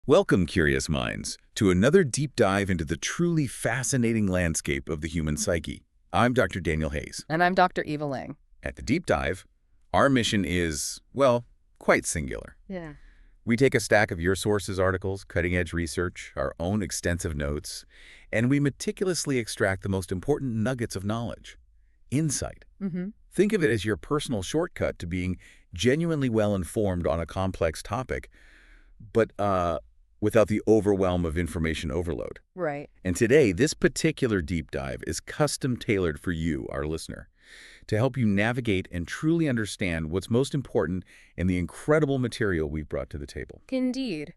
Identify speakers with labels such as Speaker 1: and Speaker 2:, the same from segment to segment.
Speaker 1: Welcome, curious minds, to another deep dive into the truly fascinating landscape of the human psyche. I'm Dr. Daniel Hayes.
Speaker 2: And I'm Dr. Eva Lang.
Speaker 1: At the Deep Dive, our mission is, well, quite singular.
Speaker 2: Yeah.
Speaker 1: We take a stack of your sources articles, cutting-edge research, our own extensive notes, and we meticulously extract the most important nuggets of knowledge. Insight. Think of it as your personal shortcut to being genuinely well-informed on a complex topic, but without the overwhelm of information overload.
Speaker 2: Right.
Speaker 1: And today, this particular deep dive is custom-tailored for you, our listener, to help you navigate and truly understand what's most important in the incredible material we've brought to the table.
Speaker 2: Indeed.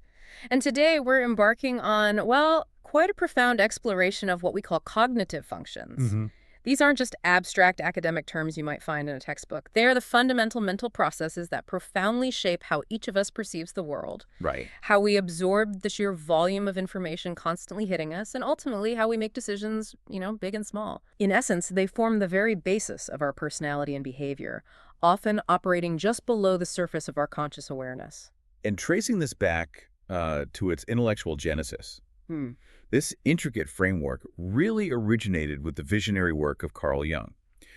Speaker 2: And today we're embarking on, well, quite a profound exploration of what we call cognitive functions. These aren't just abstract academic terms you might find in a textbook. They are the fundamental mental processes that profoundly shape how each of us perceives the world,
Speaker 1: Right.
Speaker 2: how we absorb the sheer volume of information constantly hitting us, and ultimately how we make decisions, big and small. In essence, they form the very basis of our personality and behavior, often operating just below the surface of our conscious awareness.
Speaker 1: And tracing this back to its intellectual genesis, this intricate framework really originated with the visionary work of Carl Jung,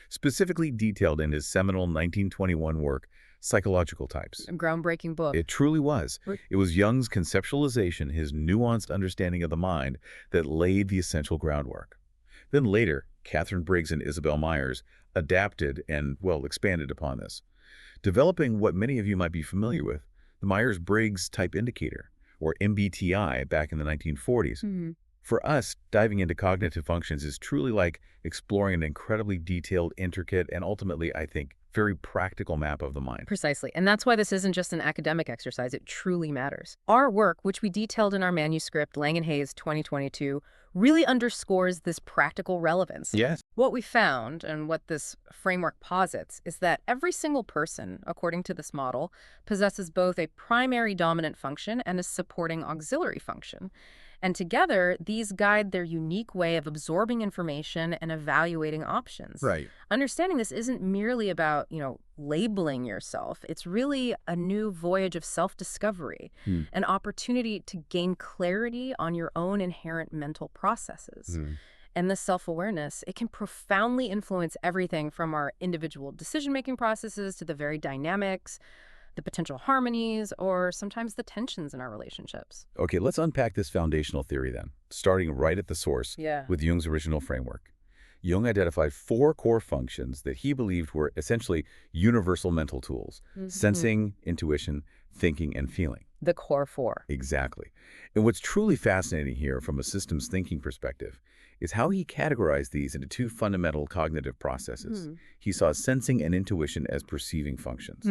Speaker 1: specifically detailed in his seminal 1921 work, Psychological Types.
Speaker 2: A groundbreaking book.
Speaker 1: It truly was. It was Jung's conceptualization, his nuanced understanding of the mind, that laid the essential groundwork. Then later, Catherine Briggs and Isabel Myers adapted and, well, expanded upon this, developing what many of you might be familiar with, the Myers-Briggs Type Indicator, or MBTI, back in the 1940s. For us, diving into cognitive functions is truly like exploring an incredibly detailed, intricate, and ultimately, I think, very practical map of the mind.
Speaker 2: Precisely. And that's why this isn't just an academic exercise. It truly matters. Our work, which we detailed in our manuscript, Lang and Hayes 2022, really underscores this practical relevance.
Speaker 1: Yes.
Speaker 2: What we found, and what this framework posits, is that every single person, according to this model, possesses both a primary dominant function and a supporting auxiliary function. And together, these guide their unique way of absorbing information and evaluating options.
Speaker 1: Right.
Speaker 2: Understanding this isn't merely about, labeling yourself. It's really a new voyage of self-discovery, an opportunity to gain clarity on your own inherent mental processes. And this self-awareness, it can profoundly influence everything from our individual decision-making processes to the very dynamics, the potential harmonies, or sometimes the tensions in our relationships.
Speaker 1: Okay, let's unpack this foundational theory then, starting right at the source with Jung's original framework. Jung identified 4 core functions that he believed were essentially universal mental tools: sensing, intuition, thinking, and feeling.
Speaker 2: The core 4.
Speaker 1: Exactly. And what's truly fascinating here from a systems thinking perspective is how he categorized these into 2 fundamental cognitive processes. He saw sensing and intuition as perceiving functions.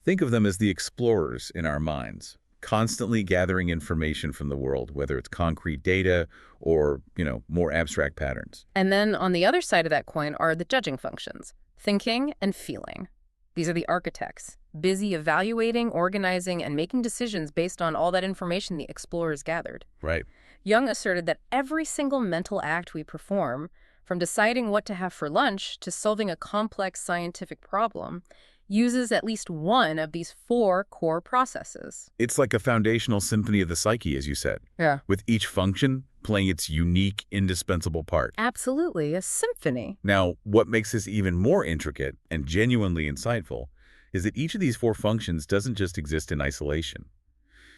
Speaker 1: Think of them as the explorers in our minds, constantly gathering information from the world, whether it's concrete data or, more abstract patterns.
Speaker 2: And then on the other side of that coin are the judging functions, thinking and feeling. These are the architects, busy evaluating, organizing, and making decisions based on all that information the explorers gathered.
Speaker 1: Right.
Speaker 2: Jung asserted that every single mental act we perform, from deciding what to have for lunch to solving a complex scientific problem, uses at least one of these 4 core processes.
Speaker 1: It's like a foundational symphony of the psyche, as you said.
Speaker 2: Yeah.
Speaker 1: With each function playing its unique, indispensable part.
Speaker 2: Absolutely, a symphony.
Speaker 1: Now, what makes this even more intricate and genuinely insightful is that each of these 4 functions doesn't just exist in isolation.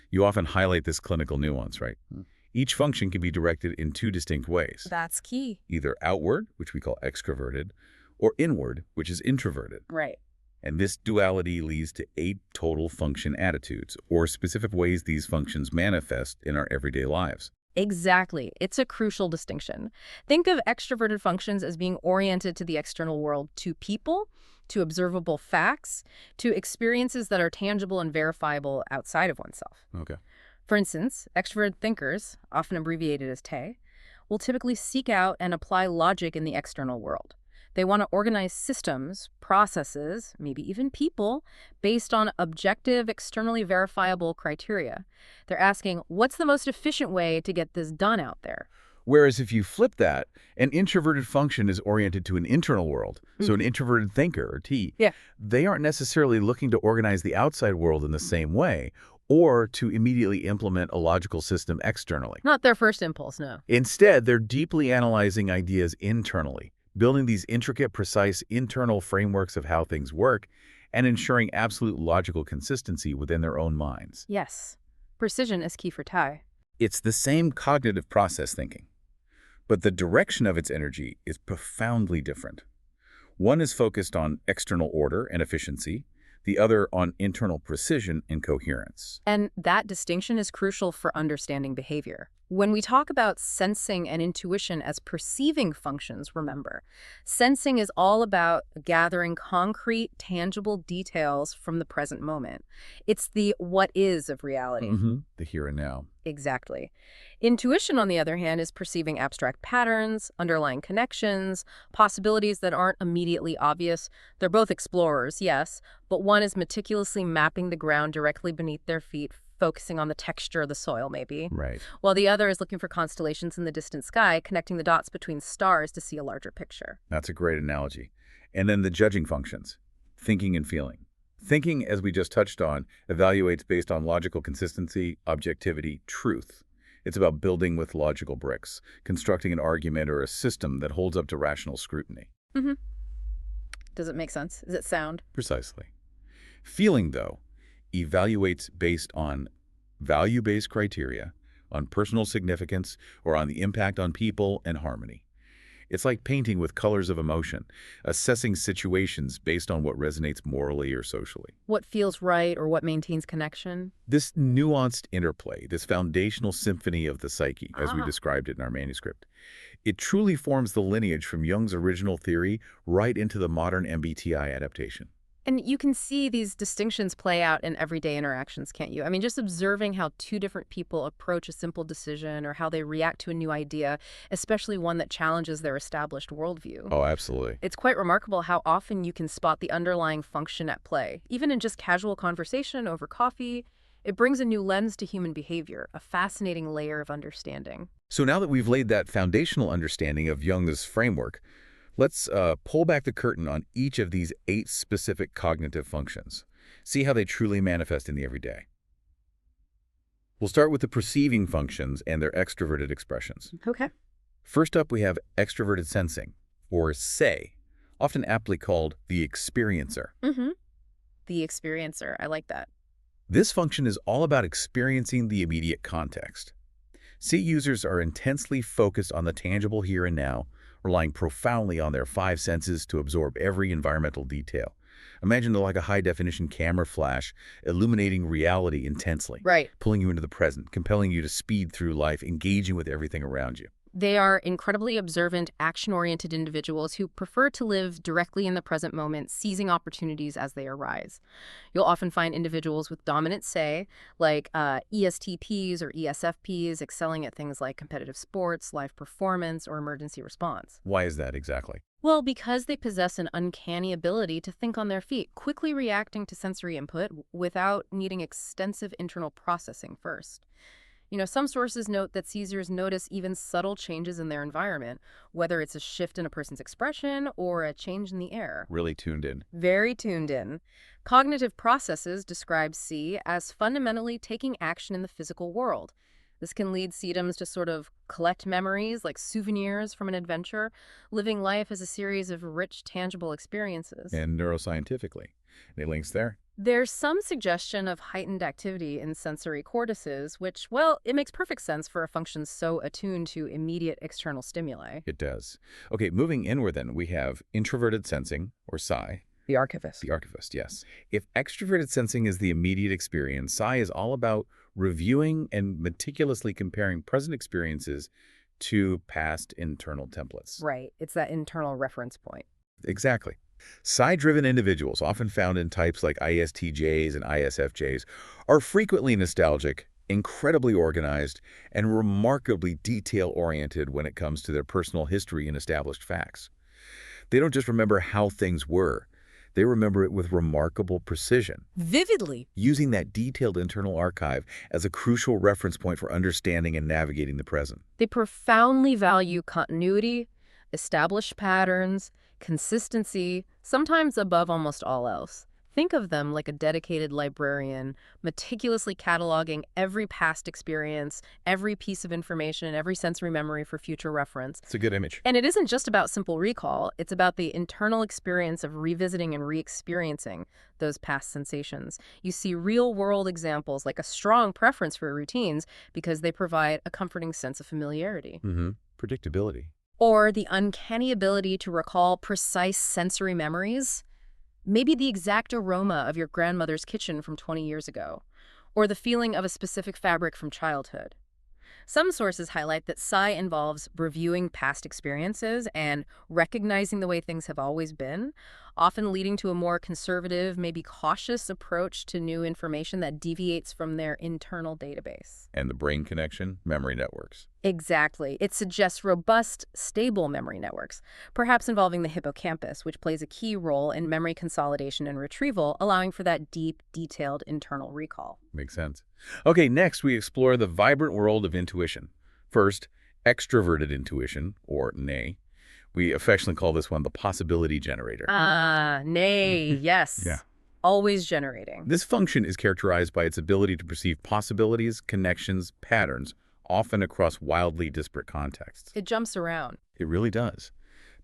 Speaker 1: You often highlight this clinical nuance, right? Each function can be directed in 2 distinct ways.
Speaker 2: That's key.
Speaker 1: Either outward, which we call extraverted, or inward, which is introverted.
Speaker 2: Right.
Speaker 1: And this duality leads to 8 total function attitudes, or specific ways these functions manifest in our everyday lives.
Speaker 2: Exactly. It's a crucial distinction. Think of extroverted functions as being oriented to the external world, to people, to observable facts, to experiences that are tangible and verifiable outside of oneself.
Speaker 1: Okay.
Speaker 2: For instance, extroverted thinkers, often abbreviated as TE, will typically seek out and apply logic in the external world. They want to organize systems, processes, maybe even people, based on objective, externally verifiable criteria. They're asking, what's the most efficient way to get this done out there?
Speaker 1: Whereas if you flip that, an introverted function is oriented to an internal world. So an introverted thinker, or T, they aren't necessarily looking to organize the outside world in the same way, or to immediately implement a logical system externally.
Speaker 2: Not their first impulse, no.
Speaker 1: Instead, they're deeply analyzing ideas internally, building these intricate, precise internal frameworks of how things work, and ensuring absolute logical consistency within their own minds.
Speaker 2: Yes. Precision is key for Tai.
Speaker 1: It's the same cognitive process thinking, but the direction of its energy is profoundly different. One is focused on external order and efficiency, the other on internal precision and coherence.
Speaker 2: And that distinction is crucial for understanding behavior. When we talk about sensing and intuition as perceiving functions, remember, sensing is all about gathering concrete, tangible details from the present moment. It's the what is of reality.
Speaker 1: The here and now.
Speaker 2: Exactly. Intuition, on the other hand, is perceiving abstract patterns, underlying connections, possibilities that aren't immediately obvious. They're both explorers, yes, but one is meticulously mapping the ground directly beneath their feet, focusing on the texture of the soil, maybe.
Speaker 1: Right.
Speaker 2: While the other is looking for constellations in the distant sky, connecting the dots between stars to see a larger picture.
Speaker 1: That's a great analogy. And then the judging functions, thinking and feeling. Thinking, as we just touched on, evaluates based on logical consistency, objectivity, truth. It's about building with logical bricks, constructing an argument or a system that holds up to rational scrutiny.
Speaker 2: Does it make sense? Is it sound?
Speaker 1: Precisely. Feeling, though, evaluates based on value-based criteria, on personal significance, or on the impact on people and harmony. It's like painting with colors of emotion, assessing situations based on what resonates morally or socially.
Speaker 2: What feels right or what maintains connection?
Speaker 1: This nuanced interplay, this foundational symphony of the psyche, as we described it in our manuscript, it truly forms the lineage from Jung's original theory right into the modern MBTI adaptation.
Speaker 2: And you can see these distinctions play out in everyday interactions, can't you? I mean, just observing how two different people approach a simple decision or how they react to a new idea, especially one that challenges their established worldview.
Speaker 1: Oh, absolutely.
Speaker 2: It's quite remarkable how often you can spot the underlying function at play. Even in just casual conversation over coffee, it brings a new lens to human behavior, a fascinating layer of understanding.
Speaker 1: So now that we've laid that foundational understanding of Jung's framework, let's pull back the curtain on each of these 8 specific cognitive functions. See how they truly manifest in the everyday. We'll start with the perceiving functions and their extroverted expressions.
Speaker 2: Okay.
Speaker 1: First up, we have extroverted sensing, or say, often aptly called the experiencer.
Speaker 2: The experiencer. I like that.
Speaker 1: This function is all about experiencing the immediate context. C users are intensely focused on the tangible here and now, relying profoundly on their 5 senses to absorb every environmental detail. Imagine like a high-definition camera flash illuminating reality intensely,
Speaker 2: Right.
Speaker 1: pulling you into the present, compelling you to speed through life, engaging with everything around you.
Speaker 2: They are incredibly observant, action-oriented individuals who prefer to live directly in the present moment, seizing opportunities as they arise. You'll often find individuals with dominant say, like ESTPs or ESFPs, excelling at things like competitive sports, live performance, or emergency response.
Speaker 1: Why is that exactly?
Speaker 2: Well, because they possess an uncanny ability to think on their feet, quickly reacting to sensory input without needing extensive internal processing first. You know, some sources note that Caesars notice even subtle changes in their environment, whether it's a shift in a person's expression or a change in the air.
Speaker 1: Really tuned in.
Speaker 2: Very tuned in. Cognitive processes describe C as fundamentally taking action in the physical world. This can lead Sedums to sort of collect memories like souvenirs from an adventure, living life as a series of rich, tangible experiences.
Speaker 1: And neuroscientifically, any links there?
Speaker 2: There's some suggestion of heightened activity in sensory cortices, which, well, it makes perfect sense for a function so attuned to immediate external stimuli.
Speaker 1: It does. Okay, moving inward then, we have introverted sensing, or psi.
Speaker 2: The archivist.
Speaker 1: The archivist, yes. If extroverted sensing is the immediate experience, psi is all about reviewing and meticulously comparing present experiences to past internal templates.
Speaker 2: Right. It's that internal reference point.
Speaker 1: Exactly. Psi-driven individuals, often found in types like ISTJs and ISFJs, are frequently nostalgic, incredibly organized, and remarkably detail-oriented when it comes to their personal history and established facts. They don't just remember how things were. They remember it with remarkable precision,
Speaker 2: Vividly.
Speaker 1: using that detailed internal archive as a crucial reference point for understanding and navigating the present.
Speaker 2: They profoundly value continuity, established patterns, consistency, sometimes above almost all else. Think of them like a dedicated librarian, meticulously cataloging every past experience, every piece of information, and every sensory memory for future reference.
Speaker 1: It's a good image.
Speaker 2: And it isn't just about simple recall, it's about the internal experience of revisiting and re-experiencing those past sensations. You see real-world examples like a strong preference for routines because they provide a comforting sense of familiarity.
Speaker 1: Predictability.
Speaker 2: Or the uncanny ability to recall precise sensory memories. Maybe the exact aroma of your grandmother's kitchen from 20 years ago, or the feeling of a specific fabric from childhood. Some sources highlight that psi involves reviewing past experiences and recognizing the way things have always been, often leading to a more conservative, maybe cautious approach to new information that deviates from their internal database.
Speaker 1: And the brain connection, memory networks.
Speaker 2: Exactly. It suggests robust, stable memory networks, perhaps involving the hippocampus, which plays a key role in memory consolidation and retrieval, allowing for that deep, detailed internal recall.
Speaker 1: Makes sense. Okay, next we explore the vibrant world of intuition. First, extroverted intuition, or NE. We affectionately call this one the possibility generator.
Speaker 2: NE, yes.
Speaker 1: Yeah.
Speaker 2: Always generating.
Speaker 1: This function is characterized by its ability to perceive possibilities, connections, patterns, often across wildly disparate contexts.
Speaker 2: It jumps around.
Speaker 1: It really does.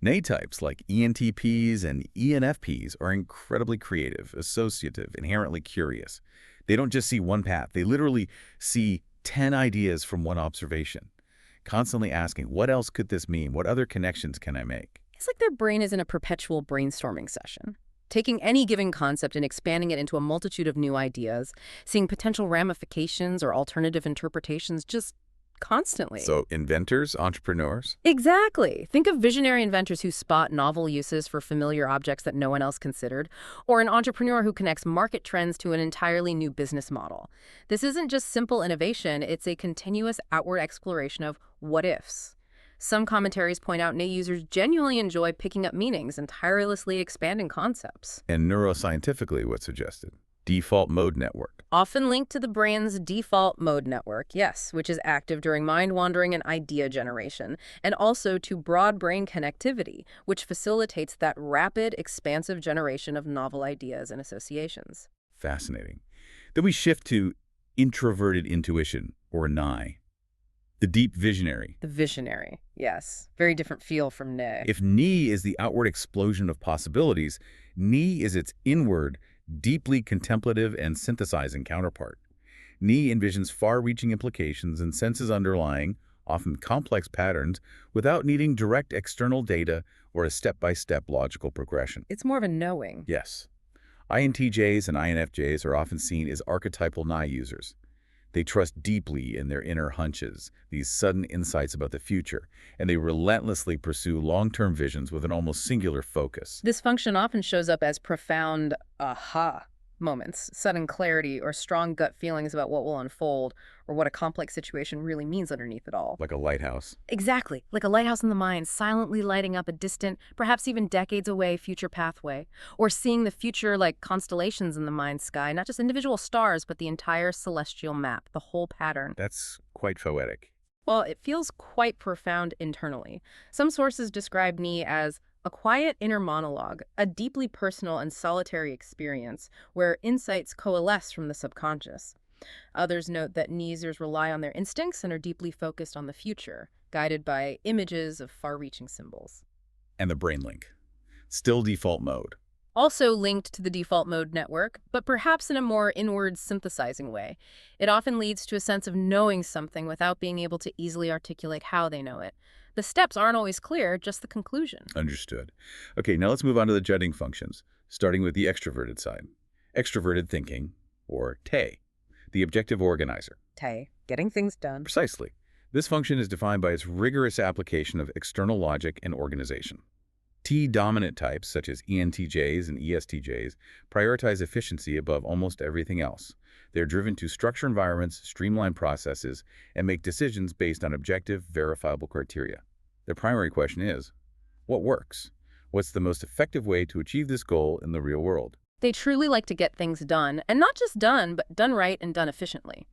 Speaker 1: NE types like ENTPs and ENFPs are incredibly creative, associative, inherently curious. They don't just see one path. They literally see 10 ideas from one observation, constantly asking, what else could this mean? What other connections can I make?
Speaker 2: It's like their brain is in a perpetual brainstorming session, taking any given concept and expanding it into a multitude of new ideas, seeing potential ramifications or alternative interpretations just constantly.
Speaker 1: So inventors, entrepreneurs?
Speaker 2: Exactly. Think of visionary inventors who spot novel uses for familiar objects that no one else considered, or an entrepreneur who connects market trends to an entirely new business model. This isn't just simple innovation, it's a continuous outward exploration of what-ifs. Some commentaries point out NE users genuinely enjoy picking up meanings and tirelessly expanding concepts.
Speaker 1: And neuroscientifically, what's suggested? Default mode network.
Speaker 2: Often linked to the brain's default mode network, yes, which is active during mind-wandering and idea generation, and also to broad brain connectivity, which facilitates that rapid, expansive generation of novel ideas and associations.
Speaker 1: Fascinating. Then we shift to introverted intuition, or NI. The deep visionary.
Speaker 2: The visionary, yes. Very different feel from NE.
Speaker 1: If NI is the outward explosion of possibilities, NI is its inward, deeply contemplative and synthesizing counterpart. NI envisions far-reaching implications and senses underlying, often complex patterns, without needing direct external data or a step-by-step logical progression.
Speaker 2: It's more of a knowing.
Speaker 1: Yes. INTJs and INFJs are often seen as archetypal NI users. They trust deeply in their inner hunches, these sudden insights about the future, and they relentlessly pursue long-term visions with an almost singular focus.
Speaker 2: This function often shows up as profound aha moments, sudden clarity, or strong gut feelings about what will unfold, or what a complex situation really means underneath it all.
Speaker 1: Like a lighthouse.
Speaker 2: Exactly, like a lighthouse in the mind, silently lighting up a distant, perhaps even decades away, future pathway. Or seeing the future like constellations in the mind sky, not just individual stars, but the entire celestial map, the whole pattern.
Speaker 1: That's quite poetic.
Speaker 2: Well, it feels quite profound internally. Some sources describe NI as a quiet inner monologue, a deeply personal and solitary experience where insights coalesce from the subconscious. Others note that NI users rely on their instincts and are deeply focused on the future, guided by images of far-reaching symbols.
Speaker 1: And the brain link. Still default mode.
Speaker 2: Also linked to the default mode network, but perhaps in a more inward synthesizing way. It often leads to a sense of knowing something without being able to easily articulate how they know it. The steps aren't always clear, just the conclusion.
Speaker 1: Understood. Okay, now let's move on to the judging functions, starting with the extroverted side. Extroverted thinking, or TE, the objective organizer.
Speaker 2: TE, getting things done.
Speaker 1: Precisely. This function is defined by its rigorous application of external logic and organization. T-dominant types, such as ENTJs and ESTJs, prioritize efficiency above almost everything else. They're driven to structure environments, streamline processes, and make decisions based on objective, verifiable criteria. Their primary question is, what works? What's the most effective way to achieve this goal in the real world?
Speaker 2: They truly like to get things done, and not just done, but done right and done efficiently.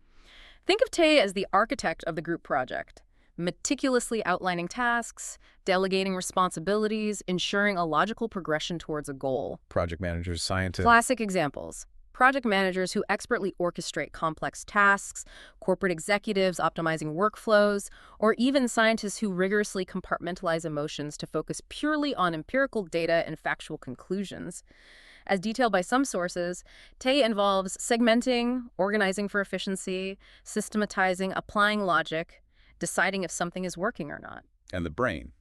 Speaker 2: Think of TE as the architect of the group project. meticulously outlining tasks, delegating responsibilities, ensuring a logical progression towards a goal.
Speaker 1: Project managers, scientists.
Speaker 2: Classic examples. Project managers who expertly orchestrate complex tasks, corporate executives optimizing workflows, or even scientists who rigorously compartmentalize emotions to focus purely on empirical data and factual conclusions. As detailed by some sources, TE involves segmenting, organizing for efficiency, systematizing, applying logic, deciding if something is working or not.
Speaker 1: And the brain,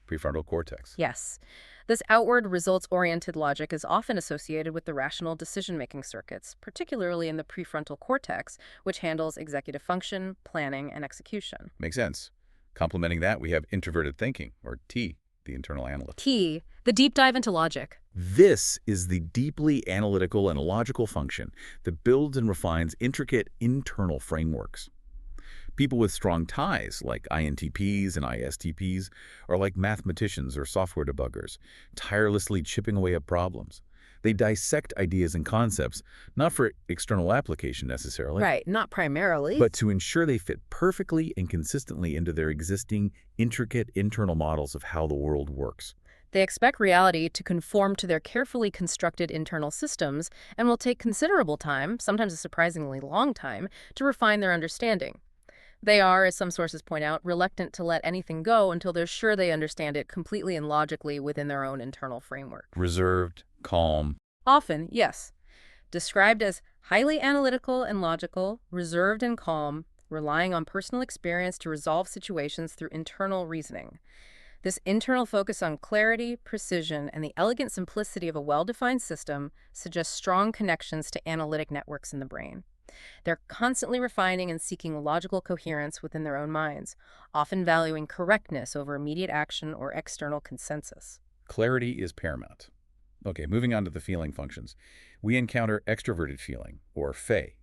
Speaker 1: prefrontal cortex.
Speaker 2: Yes. This outward, results-oriented logic is often associated with the rational decision-making circuits, particularly in the prefrontal cortex, which handles executive function, planning, and execution.
Speaker 1: Makes sense. Complementing that, we have introverted thinking, or T, the internal analyst.
Speaker 2: T, the deep dive into logic.
Speaker 1: This is the deeply analytical and logical function that builds and refines intricate internal frameworks. People with strong ties, like INTPs and ISTPs, are like mathematicians or software debuggers, tirelessly chipping away at problems. They dissect ideas and concepts, not for external application necessarily,
Speaker 2: Right, not primarily.
Speaker 1: but to ensure they fit perfectly and consistently into their existing intricate internal models of how the world works.
Speaker 2: They expect reality to conform to their carefully constructed internal systems and will take considerable time, sometimes a surprisingly long time, to refine their understanding. They are, as some sources point out, reluctant to let anything go until they're sure they understand it completely and logically within their own internal framework.
Speaker 1: Reserved, calm.
Speaker 2: Often, yes. Described as highly analytical and logical, reserved and calm, relying on personal experience to resolve situations through internal reasoning. This internal focus on clarity, precision, and the elegant simplicity of a well-defined system suggests strong connections to analytic networks in the brain. They're constantly refining and seeking logical coherence within their own minds, often valuing correctness over immediate action or external consensus.
Speaker 1: Clarity is paramount. Okay, moving on to the feeling functions. We encounter extroverted feeling, or FE,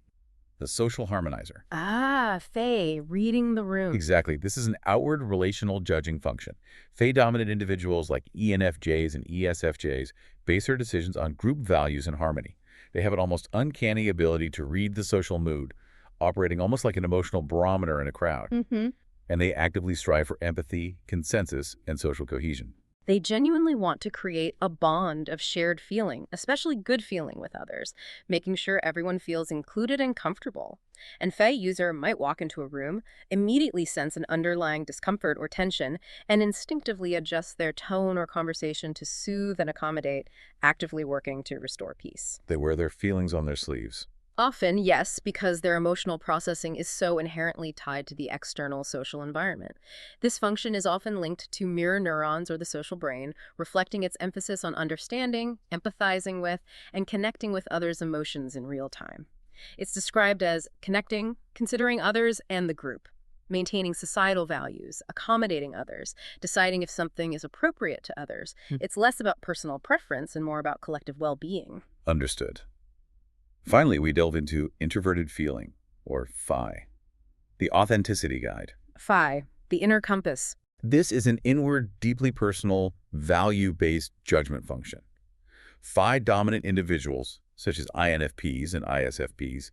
Speaker 1: the social harmonizer.
Speaker 2: Ah, Faye, reading the room.
Speaker 1: Exactly. This is an outward relational judging function. FE-dominant individuals like ENFJs and ESFJs base their decisions on group values and harmony. They have an almost uncanny ability to read the social mood, operating almost like an emotional barometer in a crowd. And they actively strive for empathy, consensus, and social cohesion.
Speaker 2: They genuinely want to create a bond of shared feeling, especially good feeling with others, making sure everyone feels included and comfortable. And FE user might walk into a room, immediately sense an underlying discomfort or tension, and instinctively adjust their tone or conversation to soothe and accommodate, actively working to restore peace.
Speaker 1: They wear their feelings on their sleeves.
Speaker 2: Often, yes, because their emotional processing is so inherently tied to the external social environment. This function is often linked to mirror neurons or the social brain, reflecting its emphasis on understanding, empathizing with, and connecting with others' emotions in real time. It's described as connecting, considering others and the group, maintaining societal values, accommodating others, deciding if something is appropriate to others. It's less about personal preference and more about collective well-being.
Speaker 1: Understood. Finally, we delve into introverted feeling, or PHI, the authenticity guide.
Speaker 2: Phi, the inner compass.
Speaker 1: This is an inward, deeply personal, value-based judgment function. PHI-dominant individuals, such as INFPs and ISFPs,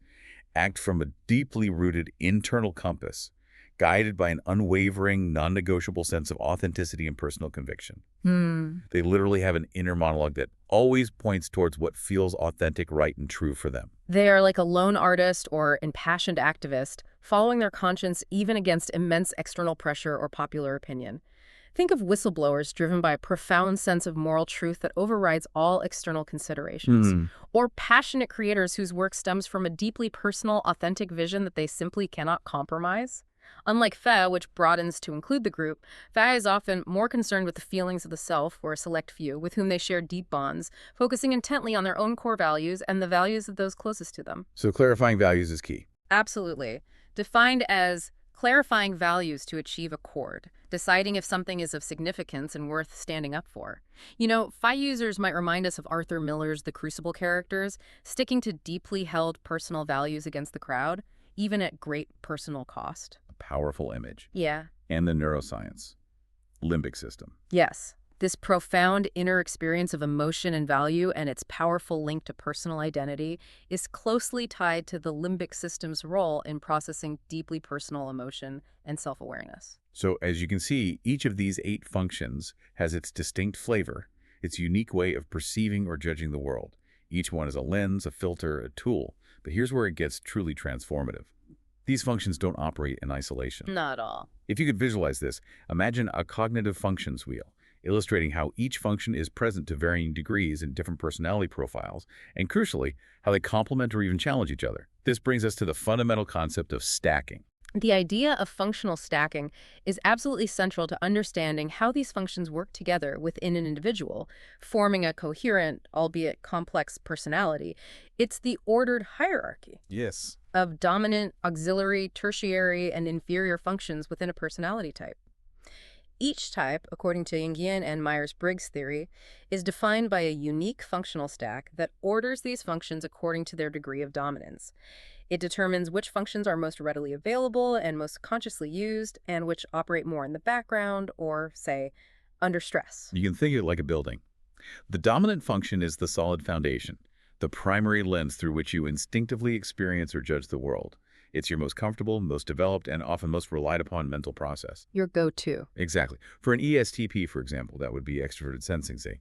Speaker 1: act from a deeply rooted internal compass, guided by an unwavering, non-negotiable sense of authenticity and personal conviction. They literally have an inner monologue that always points towards what feels authentic, right, and true for them.
Speaker 2: They are like a lone artist or impassioned activist, following their conscience even against immense external pressure or popular opinion. Think of whistleblowers driven by a profound sense of moral truth that overrides all external considerations. Or passionate creators whose work stems from a deeply personal, authentic vision that they simply cannot compromise. Unlike Fe, which broadens to include the group, Fe is often more concerned with the feelings of the self or a select few with whom they share deep bonds, focusing intently on their own core values and the values of those closest to them.
Speaker 1: So clarifying values is key.
Speaker 2: Absolutely. Defined as clarifying values to achieve accord, deciding if something is of significance and worth standing up for. You know, Phi users might remind us of Arthur Miller's The Crucible characters, sticking to deeply held personal values against the crowd, even at great personal cost.
Speaker 1: A powerful image.
Speaker 2: Yeah.
Speaker 1: And the neuroscience. Limbic system.
Speaker 2: Yes. This profound inner experience of emotion and value and its powerful link to personal identity is closely tied to the limbic system's role in processing deeply personal emotion and self-awareness.
Speaker 1: So as you can see, each of these 8 functions has its distinct flavor, its unique way of perceiving or judging the world. Each one is a lens, a filter, a tool. But here's where it gets truly transformative. These functions don't operate in isolation.
Speaker 2: Not all.
Speaker 1: If you could visualize this, imagine a cognitive functions wheel, illustrating how each function is present to varying degrees in different personality profiles, and crucially, how they complement or even challenge each other. This brings us to the fundamental concept of stacking.
Speaker 2: The idea of functional stacking is absolutely central to understanding how these functions work together within an individual, forming a coherent, albeit complex personality. It's the ordered hierarchy
Speaker 1: Yes.
Speaker 2: of dominant, auxiliary, tertiary, and inferior functions within a personality type. Each type, according to Jungian and Myers-Briggs theory, is defined by a unique functional stack that orders these functions according to their degree of dominance. It determines which functions are most readily available and most consciously used, and which operate more in the background or, say, under stress.
Speaker 1: You can think of it like a building. The dominant function is the solid foundation, the primary lens through which you instinctively experience or judge the world. It's your most comfortable, most developed, and often most relied upon mental process.
Speaker 2: Your go-to.
Speaker 1: Exactly. For an ESTP, for example, that would be extroverted sensing, say.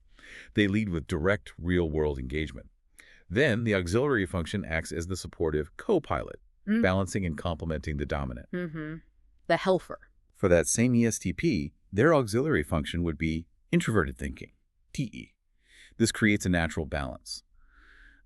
Speaker 1: They lead with direct, real-world engagement. Then, the auxiliary function acts as the supportive co-pilot, balancing and complementing the dominant.
Speaker 2: The helper.
Speaker 1: For that same ESTP, their auxiliary function would be introverted thinking, TE. This creates a natural balance.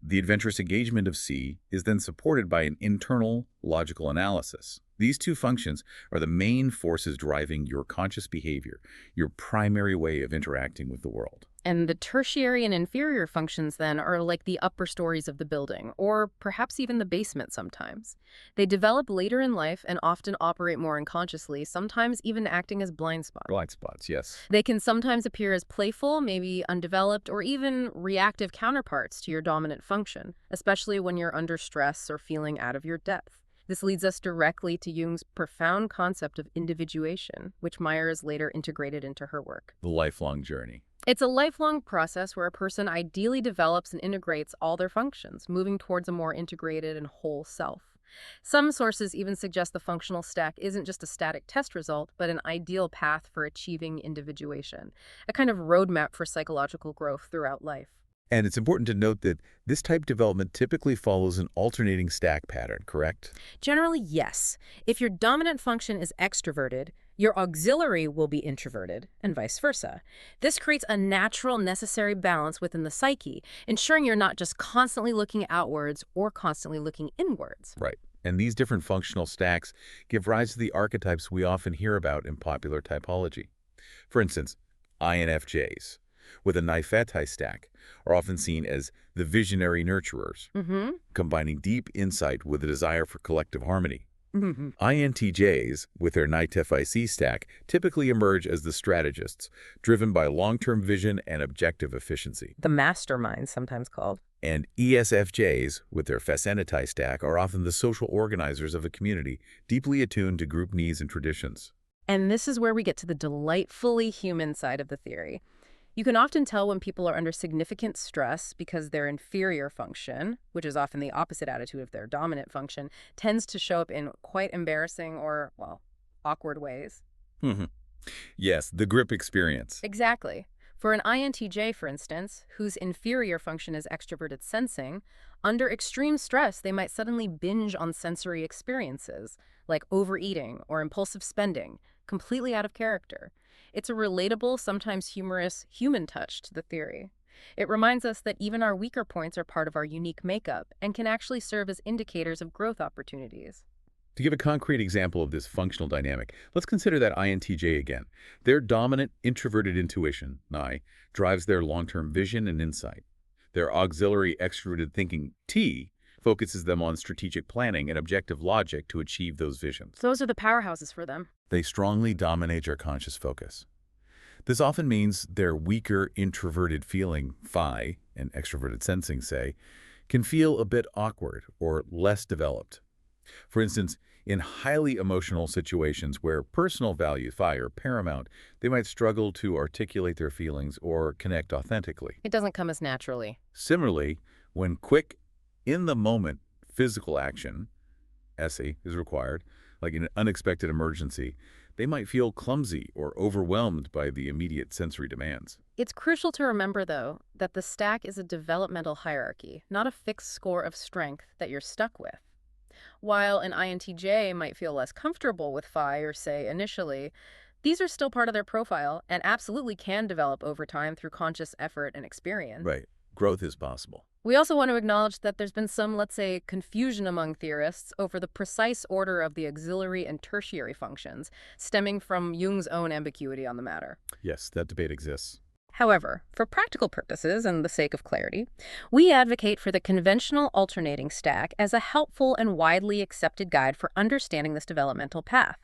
Speaker 1: The adventurous engagement of C is then supported by an internal, logical analysis. These 2 functions are the main forces driving your conscious behavior, your primary way of interacting with the world.
Speaker 2: And the tertiary and inferior functions, then, are like the upper stories of the building, or perhaps even the basement sometimes. They develop later in life and often operate more unconsciously, sometimes even acting as blind spots.
Speaker 1: Blind spots, yes.
Speaker 2: They can sometimes appear as playful, maybe undeveloped, or even reactive counterparts to your dominant function, especially when you're under stress or feeling out of your depth. This leads us directly to Jung's profound concept of individuation, which Myers later integrated into her work.
Speaker 1: The lifelong journey.
Speaker 2: It's a lifelong process where a person ideally develops and integrates all their functions, moving towards a more integrated and whole self. Some sources even suggest the functional stack isn't just a static test result, but an ideal path for achieving individuation, a kind of roadmap for psychological growth throughout life.
Speaker 1: And it's important to note that this type development typically follows an alternating stack pattern, correct?
Speaker 2: Generally, yes. If your dominant function is extroverted, your auxiliary will be introverted, and vice versa. This creates a natural, necessary balance within the psyche, ensuring you're not just constantly looking outwards or constantly looking inwards.
Speaker 1: Right. And these different functional stacks give rise to the archetypes we often hear about in popular typology. For instance, INFJs, with a Nifeti stack, are often seen as the visionary nurturers, combining deep insight with a desire for collective harmony. INTJs, with their Nitefi stack, typically emerge as the strategists, driven by long-term vision and objective efficiency.
Speaker 2: The mastermind, sometimes called.
Speaker 1: And ESFJs, with their Fascinatai stack, are often the social organizers of a community, deeply attuned to group needs and traditions.
Speaker 2: And this is where we get to the delightfully human side of the theory. You can often tell when people are under significant stress because their inferior function, which is often the opposite attitude of their dominant function, tends to show up in quite embarrassing or, well, awkward ways.
Speaker 1: Yes, the grip experience.
Speaker 2: Exactly. For an INTJ, for instance, whose inferior function is extroverted sensing, under extreme stress, they might suddenly binge on sensory experiences, like overeating or impulsive spending, completely out of character. It's a relatable, sometimes humorous, human touch to the theory. It reminds us that even our weaker points are part of our unique makeup and can actually serve as indicators of growth opportunities.
Speaker 1: To give a concrete example of this functional dynamic, let's consider that INTJ again. Their dominant introverted intuition, Ni, drives their long-term vision and insight. Their auxiliary extroverted thinking, T, focuses them on strategic planning and objective logic to achieve those visions.
Speaker 2: Those are the powerhouses for them.
Speaker 1: They strongly dominate our conscious focus. This often means their weaker introverted feeling, Phi, and extroverted sensing, say, can feel a bit awkward or less developed. For instance, In highly emotional situations where personal values are paramount, they might struggle to articulate their feelings or connect authentically.
Speaker 2: It doesn't come as naturally.
Speaker 1: Similarly, when quick, in-the-moment physical action, essay, is required, like in an unexpected emergency, they might feel clumsy or overwhelmed by the immediate sensory demands.
Speaker 2: It's crucial to remember, though, that the stack is a developmental hierarchy, not a fixed score of strength that you're stuck with. While an INTJ might feel less comfortable with phi or say initially, these are still part of their profile and absolutely can develop over time through conscious effort and experience.
Speaker 1: Right. Growth is possible.
Speaker 2: We also want to acknowledge that there's been some, let's say, confusion among theorists over the precise order of the auxiliary and tertiary functions, stemming from Jung's own ambiguity on the matter.
Speaker 1: Yes, that debate exists.
Speaker 2: However, for practical purposes and the sake of clarity, we advocate for the conventional alternating stack as a helpful and widely accepted guide for understanding this developmental path.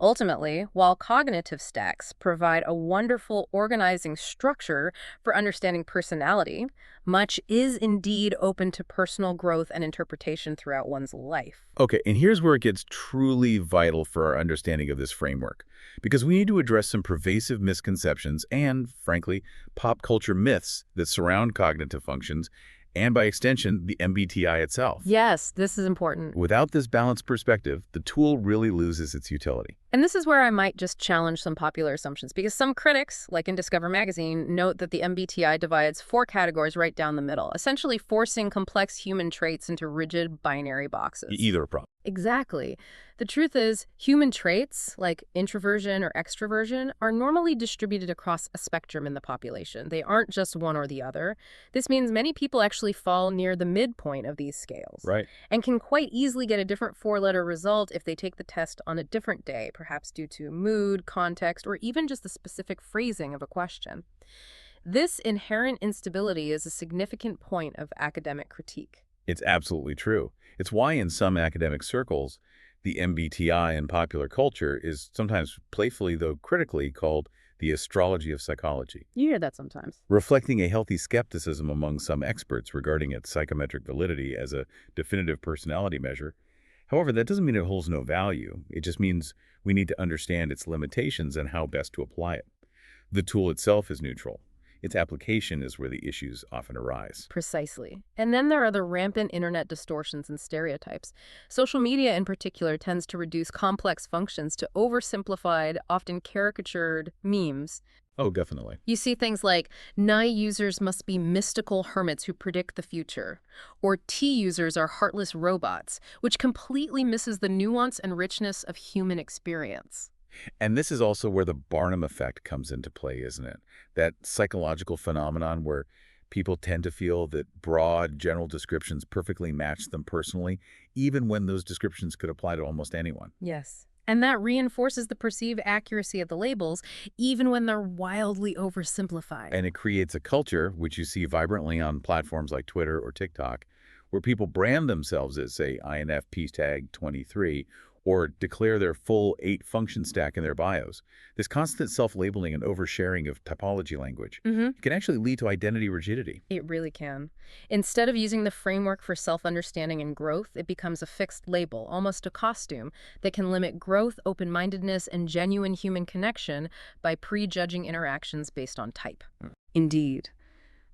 Speaker 2: Ultimately, while cognitive stacks provide a wonderful organizing structure for understanding personality, much is indeed open to personal growth and interpretation throughout one's life.
Speaker 1: Okay, and here's where it gets truly vital for our understanding of this framework, because we need to address some pervasive misconceptions and, frankly, pop culture myths that surround cognitive functions and, by extension, the MBTI itself.
Speaker 2: Yes, this is important.
Speaker 1: Without this balanced perspective, the tool really loses its utility.
Speaker 2: And this is where I might just challenge some popular assumptions, because some critics, like in Discover magazine, note that the MBTI divides 4 categories right down the middle, essentially forcing complex human traits into rigid binary boxes.
Speaker 1: Either a problem.
Speaker 2: Exactly. The truth is, human traits, like introversion or extroversion, are normally distributed across a spectrum in the population. They aren't just one or the other. This means many people actually fall near the midpoint of these scales.
Speaker 1: Right.
Speaker 2: And can quite easily get a different 4-letter result if they take the test on a different day, perhaps due to mood, context, or even just the specific phrasing of a question. This inherent instability is a significant point of academic critique.
Speaker 1: It's absolutely true. It's why in some academic circles, the MBTI in popular culture is sometimes playfully, though critically, called the astrology of psychology,
Speaker 2: You hear that sometimes.
Speaker 1: reflecting a healthy skepticism among some experts regarding its psychometric validity as a definitive personality measure. However, that doesn't mean it holds no value. It just means we need to understand its limitations and how best to apply it. The tool itself is neutral. Its application is where the issues often arise.
Speaker 2: Precisely. And then there are the rampant internet distortions and stereotypes. Social media in particular tends to reduce complex functions to oversimplified, often caricatured memes.
Speaker 1: Oh, definitely.
Speaker 2: You see things like, NI users must be mystical hermits who predict the future, or T users are heartless robots, which completely misses the nuance and richness of human experience.
Speaker 1: And this is also where the Barnum effect comes into play, isn't it? That psychological phenomenon where people tend to feel that broad, general descriptions perfectly match them personally, even when those descriptions could apply to almost anyone.
Speaker 2: Yes. And that reinforces the perceived accuracy of the labels, even when they're wildly oversimplified.
Speaker 1: And it creates a culture, which you see vibrantly on platforms like Twitter or TikTok, where people brand themselves as, say, INFP tag 23, or declare their full 8-function stack in their bios. This constant self-labeling and oversharing of typology language can actually lead to identity rigidity.
Speaker 2: It really can. Instead of using the framework for self-understanding and growth, it becomes a fixed label, almost a costume, that can limit growth, open-mindedness, and genuine human connection by prejudging interactions based on type. Indeed.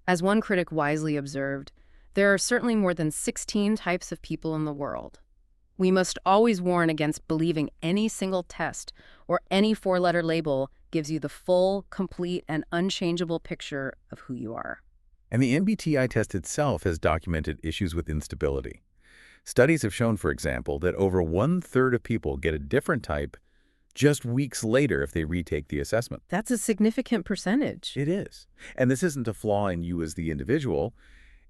Speaker 2: As one critic wisely observed, there are certainly more than 16 types of people in the world. We must always warn against believing any single test or any 4-letter label gives you the full, complete, and unchangeable picture of who you are.
Speaker 1: And the MBTI test itself has documented issues with instability. Studies have shown, for example, that over 1/3 of people get a different type just weeks later if they retake the assessment.
Speaker 2: That's a significant percentage.
Speaker 1: It is. And this isn't a flaw in you as the individual.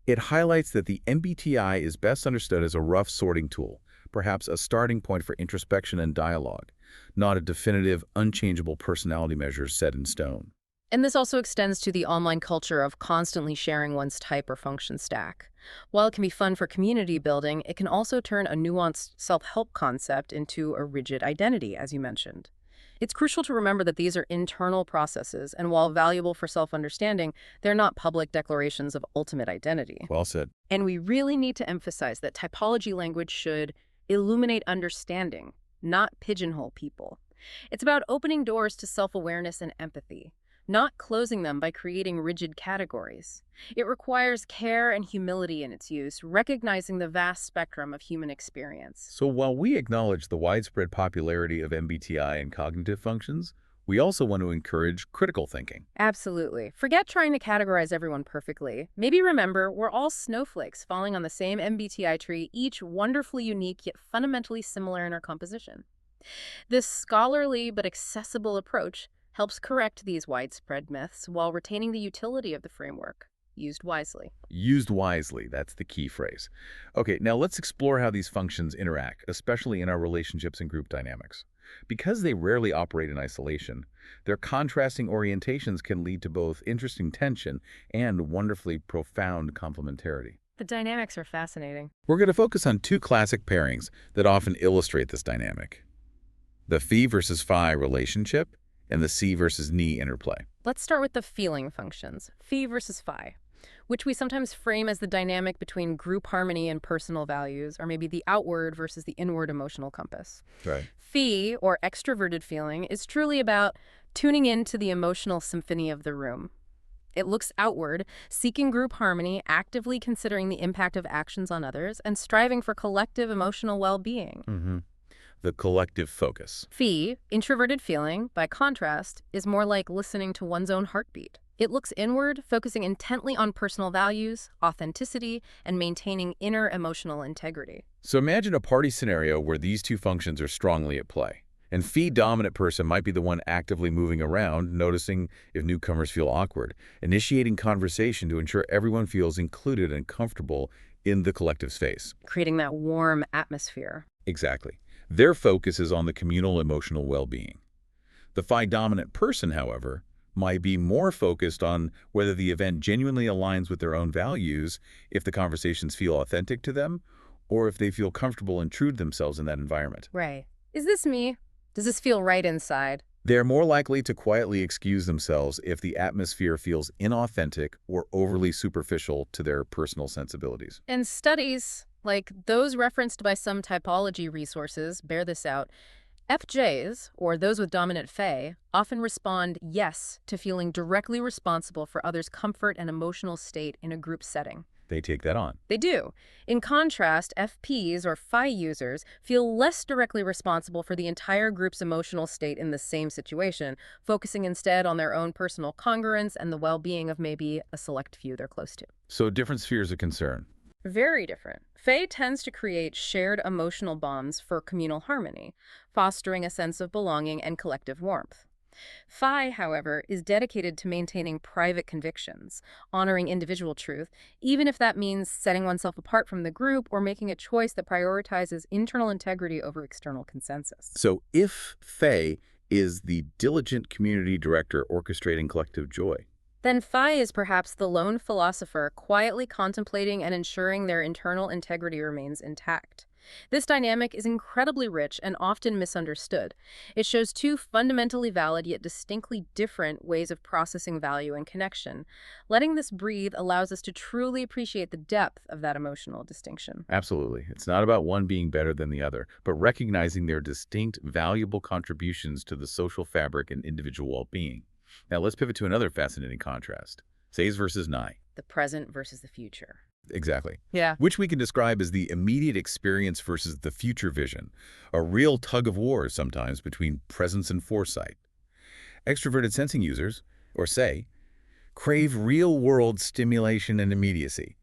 Speaker 1: It highlights that the MBTI is best understood as a rough sorting tool, perhaps a starting point for introspection and dialogue, not a definitive, unchangeable personality measure set in stone.
Speaker 2: And this also extends to the online culture of constantly sharing one's type or function stack. While it can be fun for community building, it can also turn a nuanced self-help concept into a rigid identity, as you mentioned. It's crucial to remember that these are internal processes, and while valuable for self-understanding, they're not public declarations of ultimate identity.
Speaker 1: Well said.
Speaker 2: And we really need to emphasize that typology language should illuminate understanding, not pigeonhole people. It's about opening doors to self-awareness and empathy, not closing them by creating rigid categories. It requires care and humility in its use, recognizing the vast spectrum of human experience.
Speaker 1: So while we acknowledge the widespread popularity of MBTI and cognitive functions, we also want to encourage critical thinking.
Speaker 2: Absolutely. Forget trying to categorize everyone perfectly. Maybe remember, we're all snowflakes falling on the same MBTI tree, each wonderfully unique yet fundamentally similar in our composition. This scholarly but accessible approach helps correct these widespread myths while retaining the utility of the framework, used wisely.
Speaker 1: Used wisely, that's the key phrase. Okay, now let's explore how these functions interact, especially in our relationships and group dynamics. Because they rarely operate in isolation, their contrasting orientations can lead to both interesting tension and wonderfully profound complementarity.
Speaker 2: The dynamics are fascinating.
Speaker 1: We're going to focus on two classic pairings that often illustrate this dynamic: the phi versus phi relationship and the si versus ni interplay.
Speaker 2: Let's start with the feeling functions, phi versus phi, which we sometimes frame as the dynamic between group harmony and personal values, or maybe the outward versus the inward emotional compass.
Speaker 1: Right.
Speaker 2: Phi, or extroverted feeling, is truly about tuning into the emotional symphony of the room. It looks outward, seeking group harmony, actively considering the impact of actions on others, and striving for collective emotional well-being.
Speaker 1: The collective focus.
Speaker 2: Phi, introverted feeling, by contrast, is more like listening to one's own heartbeat. It looks inward, focusing intently on personal values, authenticity, and maintaining inner emotional integrity.
Speaker 1: So imagine a party scenario where these two functions are strongly at play. And phi-dominant person might be the one actively moving around, noticing if newcomers feel awkward, initiating conversation to ensure everyone feels included and comfortable in the collective space.
Speaker 2: Creating that warm atmosphere.
Speaker 1: Exactly. Their focus is on the communal emotional well-being. The phi-dominant person, however, might be more focused on whether the event genuinely aligns with their own values, if the conversations feel authentic to them, or if they feel comfortable and true to themselves in that environment.
Speaker 2: Right. Is this me? Does this feel right inside?
Speaker 1: They're more likely to quietly excuse themselves if the atmosphere feels inauthentic or overly superficial to their personal sensibilities.
Speaker 2: And studies, like those referenced by some typology resources, bear this out. FJs, or those with dominant phi, often respond yes to feeling directly responsible for others' comfort and emotional state in a group setting.
Speaker 1: They take that on.
Speaker 2: They do. In contrast, FPs, or phi users, feel less directly responsible for the entire group's emotional state in the same situation, focusing instead on their own personal congruence and the well-being of maybe a select few they're close to.
Speaker 1: So different spheres of concern.
Speaker 2: Very different. Phi tends to create shared emotional bonds for communal harmony, fostering a sense of belonging and collective warmth. Phi, however, is dedicated to maintaining private convictions, honoring individual truth, even if that means setting oneself apart from the group or making a choice that prioritizes internal integrity over external consensus.
Speaker 1: So if Phi is the diligent community director orchestrating collective joy,
Speaker 2: then Phi is perhaps the lone philosopher quietly contemplating and ensuring their internal integrity remains intact. This dynamic is incredibly rich and often misunderstood. It shows two fundamentally valid yet distinctly different ways of processing value and connection. Letting this breathe allows us to truly appreciate the depth of that emotional distinction.
Speaker 1: Absolutely. It's not about one being better than the other, but recognizing their distinct, valuable contributions to the social fabric and individual well-being. Now let's pivot to another fascinating contrast: sais versus nai.
Speaker 2: The present versus the future.
Speaker 1: Exactly.
Speaker 2: Yeah.
Speaker 1: Which we can describe as the immediate experience versus the future vision, a real tug of war sometimes between presence and foresight. Extroverted sensing users, or say, crave real-world stimulation and immediacy.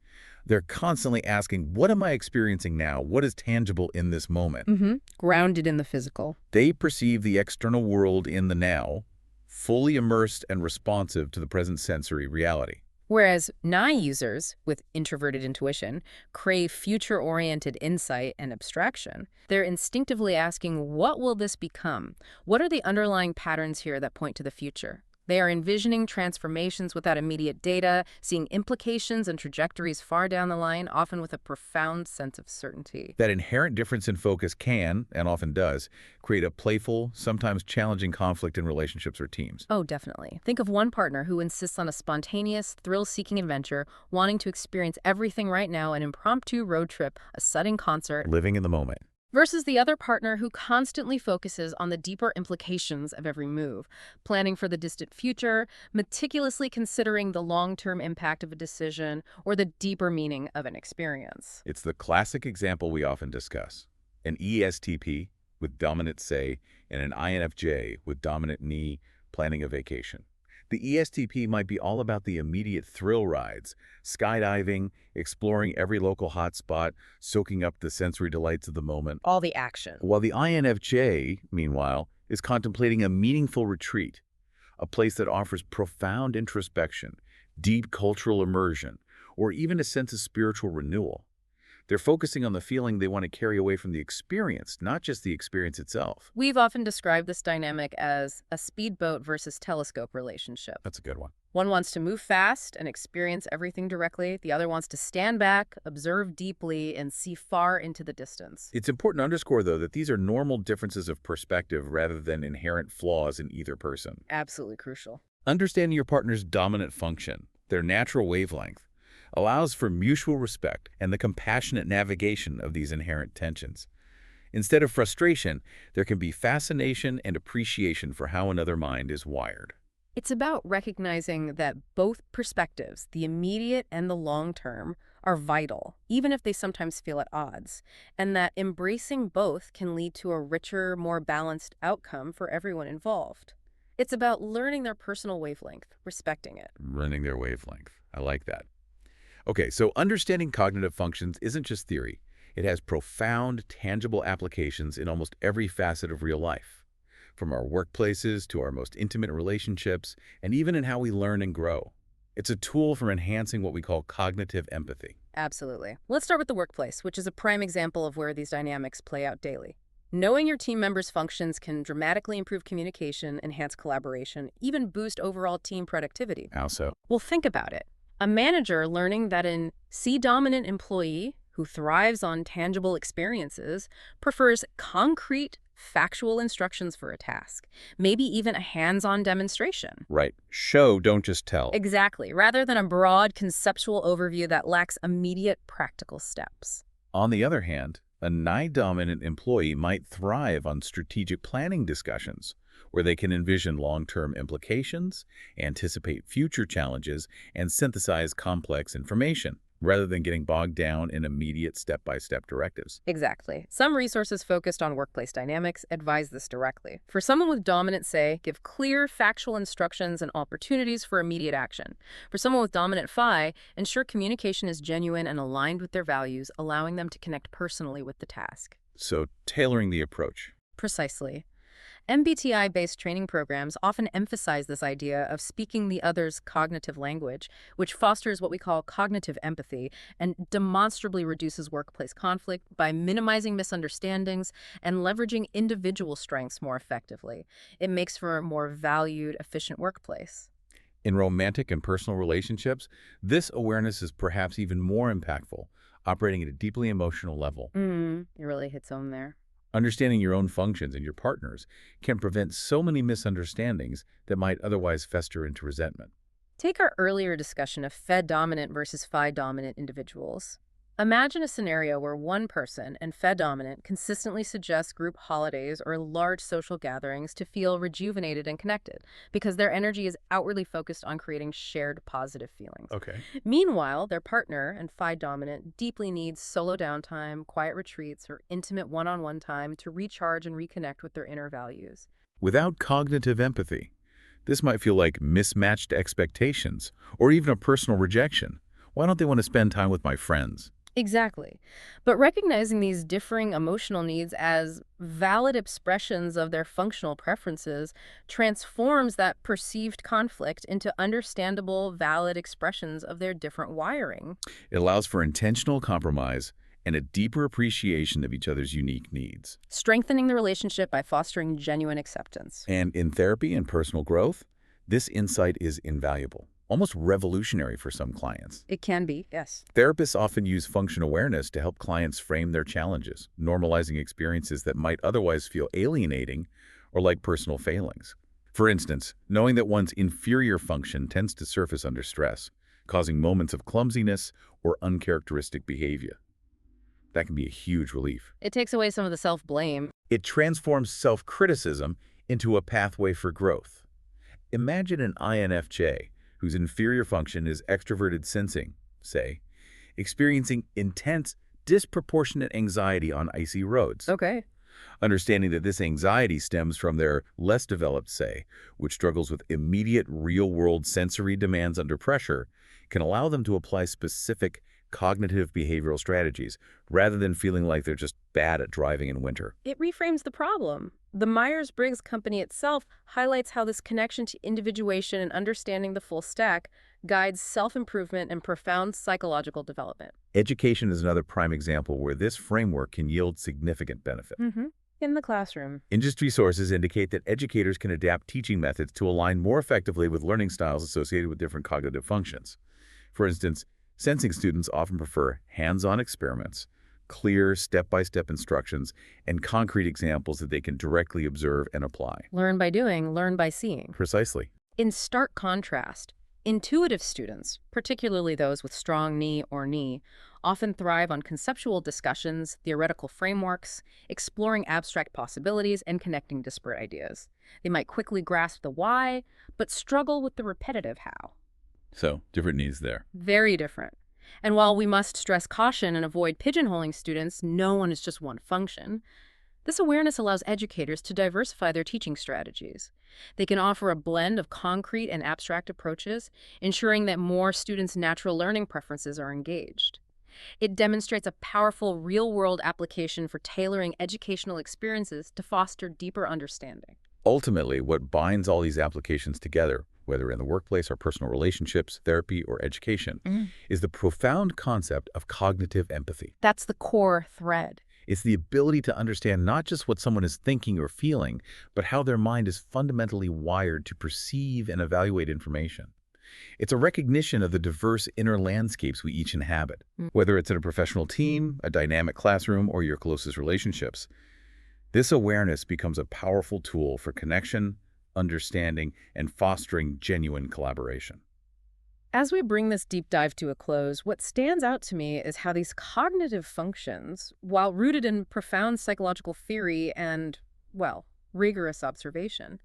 Speaker 1: They're constantly asking, what am I experiencing now? What is tangible in this moment?
Speaker 2: Grounded in the physical.
Speaker 1: They perceive the external world in the now, fully immersed and responsive to the present sensory reality.
Speaker 2: Whereas nai users, with introverted intuition, crave future-oriented insight and abstraction. They're instinctively asking, what will this become? What are the underlying patterns here that point to the future? They are envisioning transformations without immediate data, seeing implications and trajectories far down the line, often with a profound sense of certainty.
Speaker 1: That inherent difference in focus can, and often does, create a playful, sometimes challenging conflict in relationships or teams.
Speaker 2: Oh, definitely. Think of one partner who insists on a spontaneous, thrill-seeking adventure, wanting to experience everything right now, an impromptu road trip, a sudden concert.
Speaker 1: Living in the moment.
Speaker 2: versus the other partner who constantly focuses on the deeper implications of every move, planning for the distant future, meticulously considering the long-term impact of a decision or the deeper meaning of an experience.
Speaker 1: It's the classic example we often discuss. An ESTP with dominant say and an INFJ with dominant knee planning a vacation. The ESTP might be all about the immediate thrill rides, skydiving, exploring every local hotspot, soaking up the sensory delights of the moment.
Speaker 2: All the action.
Speaker 1: While the INFJ, meanwhile, is contemplating a meaningful retreat, a place that offers profound introspection, deep cultural immersion, or even a sense of spiritual renewal. They're focusing on the feeling they want to carry away from the experience, not just the experience itself.
Speaker 2: We've often described this dynamic as a speedboat versus telescope relationship.
Speaker 1: That's a good one.
Speaker 2: One wants to move fast and experience everything directly. The other wants to stand back, observe deeply, and see far into the distance.
Speaker 1: It's important to underscore, though, that these are normal differences of perspective rather than inherent flaws in either person.
Speaker 2: Absolutely crucial.
Speaker 1: Understanding your partner's dominant function, their natural wavelength, allows for mutual respect and the compassionate navigation of these inherent tensions. Instead of frustration, there can be fascination and appreciation for how another mind is wired.
Speaker 2: It's about recognizing that both perspectives, the immediate and the long term, are vital, even if they sometimes feel at odds, and that embracing both can lead to a richer, more balanced outcome for everyone involved. It's about learning their personal wavelength, respecting it.
Speaker 1: Learning their wavelength. I like that. Okay, so understanding cognitive functions isn't just theory. It has profound, tangible applications in almost every facet of real life, from our workplaces to our most intimate relationships, and even in how we learn and grow. It's a tool for enhancing what we call cognitive empathy.
Speaker 2: Absolutely. Let's start with the workplace, which is a prime example of where these dynamics play out daily. Knowing your team members' functions can dramatically improve communication, enhance collaboration, even boost overall team productivity.
Speaker 1: How so?
Speaker 2: Well, think about it. A manager learning that an C-dominant employee who thrives on tangible experiences prefers concrete, factual instructions for a task, maybe even a hands-on demonstration.
Speaker 1: Right. Show, don't just tell.
Speaker 2: Exactly, rather than a broad conceptual overview that lacks immediate practical steps.
Speaker 1: On the other hand, a NI-dominant employee might thrive on strategic planning discussions, where they can envision long-term implications, anticipate future challenges, and synthesize complex information, rather than getting bogged down in immediate step-by-step directives.
Speaker 2: Exactly. Some resources focused on workplace dynamics advise this directly. For someone with dominant say, give clear, factual instructions and opportunities for immediate action. For someone with dominant phi, ensure communication is genuine and aligned with their values, allowing them to connect personally with the task.
Speaker 1: So, tailoring the approach.
Speaker 2: Precisely. MBTI-based training programs often emphasize this idea of speaking the other's cognitive language, which fosters what we call cognitive empathy and demonstrably reduces workplace conflict by minimizing misunderstandings and leveraging individual strengths more effectively. It makes for a more valued, efficient workplace.
Speaker 1: In romantic and personal relationships, this awareness is perhaps even more impactful, operating at a deeply emotional level.
Speaker 2: It really hits home there.
Speaker 1: Understanding your own functions and your partner's can prevent so many misunderstandings that might otherwise fester into resentment.
Speaker 2: Take our earlier discussion of Fed-dominant versus Phi-dominant individuals. Imagine a scenario where one person, and Fed-dominant, consistently suggests group holidays or large social gatherings to feel rejuvenated and connected, because their energy is outwardly focused on creating shared positive feelings.
Speaker 1: Okay.
Speaker 2: Meanwhile, their partner, and Phi-dominant, deeply needs solo downtime, quiet retreats, or intimate one-on-one time to recharge and reconnect with their inner values.
Speaker 1: Without cognitive empathy, this might feel like mismatched expectations or even a personal rejection. Why don't they want to spend time with my friends?
Speaker 2: Exactly. But recognizing these differing emotional needs as valid expressions of their functional preferences transforms that perceived conflict into understandable, valid expressions of their different wiring.
Speaker 1: It allows for intentional compromise and a deeper appreciation of each other's unique needs.
Speaker 2: Strengthening the relationship by fostering genuine acceptance.
Speaker 1: And in therapy and personal growth, this insight is invaluable. Almost revolutionary for some clients.
Speaker 2: It can be, yes.
Speaker 1: Therapists often use function awareness to help clients frame their challenges, normalizing experiences that might otherwise feel alienating or like personal failings. For instance, knowing that one's inferior function tends to surface under stress, causing moments of clumsiness or uncharacteristic behavior. That can be a huge relief.
Speaker 2: It takes away some of the self-blame.
Speaker 1: It transforms self-criticism into a pathway for growth. Imagine an INFJ whose inferior function is extroverted sensing, say, experiencing intense, disproportionate anxiety on icy roads.
Speaker 2: Okay.
Speaker 1: Understanding that this anxiety stems from their less developed say, which struggles with immediate real-world sensory demands under pressure, can allow them to apply specific cognitive behavioral strategies rather than feeling like they're just bad at driving in winter.
Speaker 2: It reframes the problem. The Myers-Briggs company itself highlights how this connection to individuation and understanding the full stack guides self-improvement and profound psychological development.
Speaker 1: Education is another prime example where this framework can yield significant benefit.
Speaker 2: In the classroom.
Speaker 1: Industry sources indicate that educators can adapt teaching methods to align more effectively with learning styles associated with different cognitive functions. For instance, sensing students often prefer hands-on experiments, clear step-by-step instructions, and concrete examples that they can directly observe and apply.
Speaker 2: Learn by doing, learn by seeing.
Speaker 1: Precisely.
Speaker 2: In stark contrast, intuitive students, particularly those with strong knee, often thrive on conceptual discussions, theoretical frameworks, exploring abstract possibilities, and connecting disparate ideas. They might quickly grasp the why, but struggle with the repetitive how.
Speaker 1: So, different needs there.
Speaker 2: Very different. And while we must stress caution and avoid pigeonholing students, no one is just one function. This awareness allows educators to diversify their teaching strategies. They can offer a blend of concrete and abstract approaches, ensuring that more students' natural learning preferences are engaged. It demonstrates a powerful real-world application for tailoring educational experiences to foster deeper understanding.
Speaker 1: Ultimately, what binds all these applications together, whether in the workplace or personal relationships, therapy, or education, is the profound concept of cognitive empathy.
Speaker 2: That's the core thread.
Speaker 1: It's the ability to understand not just what someone is thinking or feeling, but how their mind is fundamentally wired to perceive and evaluate information. It's a recognition of the diverse inner landscapes we each inhabit, whether it's in a professional team, a dynamic classroom, or your closest relationships. This awareness becomes a powerful tool for connection, understanding, and fostering genuine collaboration.
Speaker 2: As we bring this deep dive to a close, what stands out to me is how these cognitive functions, while rooted in profound psychological theory and, well, rigorous observation,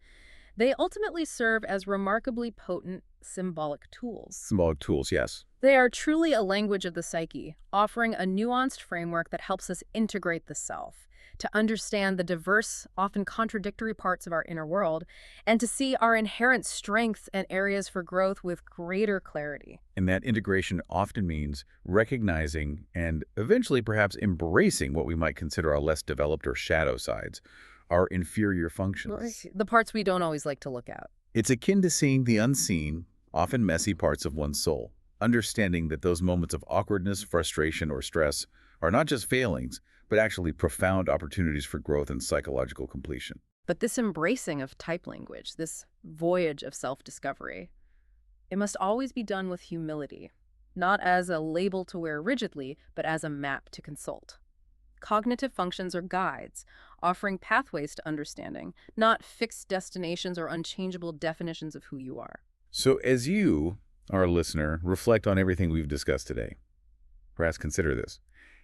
Speaker 2: they ultimately serve as remarkably potent symbolic tools.
Speaker 1: Symbolic tools, yes.
Speaker 2: They are truly a language of the psyche, offering a nuanced framework that helps us integrate the self, to understand the diverse, often contradictory parts of our inner world, and to see our inherent strengths and areas for growth with greater clarity.
Speaker 1: And that integration often means recognizing and eventually perhaps embracing what we might consider our less developed or shadow sides, our inferior functions.
Speaker 2: The parts we don't always like to look at.
Speaker 1: It's akin to seeing the unseen, often messy parts of one's soul, understanding that those moments of awkwardness, frustration, or stress are not just failings, but actually profound opportunities for growth and psychological completion.
Speaker 2: But this embracing of type language, this voyage of self-discovery, it must always be done with humility, not as a label to wear rigidly, but as a map to consult. Cognitive functions are guides, offering pathways to understanding, not fixed destinations or unchangeable definitions of who you are.
Speaker 1: So as you, our listener, reflect on everything we've discussed today, perhaps consider this.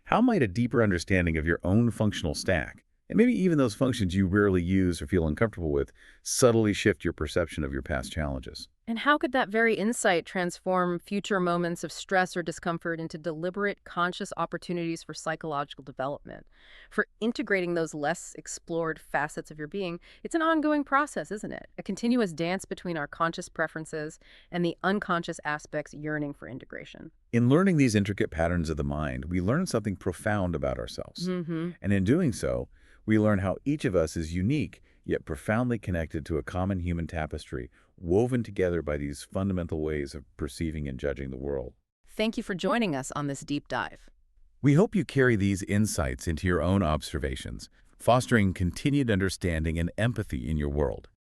Speaker 1: How might a deeper understanding of your own functional stack, and maybe even those functions you rarely use or feel uncomfortable with, subtly shift your perception of your past challenges?
Speaker 2: And how could that very insight transform future moments of stress or discomfort into deliberate, conscious opportunities for psychological development? For integrating those less explored facets of your being, it's an ongoing process, isn't it? A continuous dance between our conscious preferences and the unconscious aspects yearning for integration.
Speaker 1: In learning these intricate patterns of the mind, we learn something profound about ourselves. And in doing so, we learn how each of us is unique, yet profoundly connected to a common human tapestry, woven together by these fundamental ways of perceiving and judging the world.
Speaker 2: Thank you for joining us on this deep dive.
Speaker 1: We hope you carry these insights into your own observations, fostering continued understanding and empathy in your world.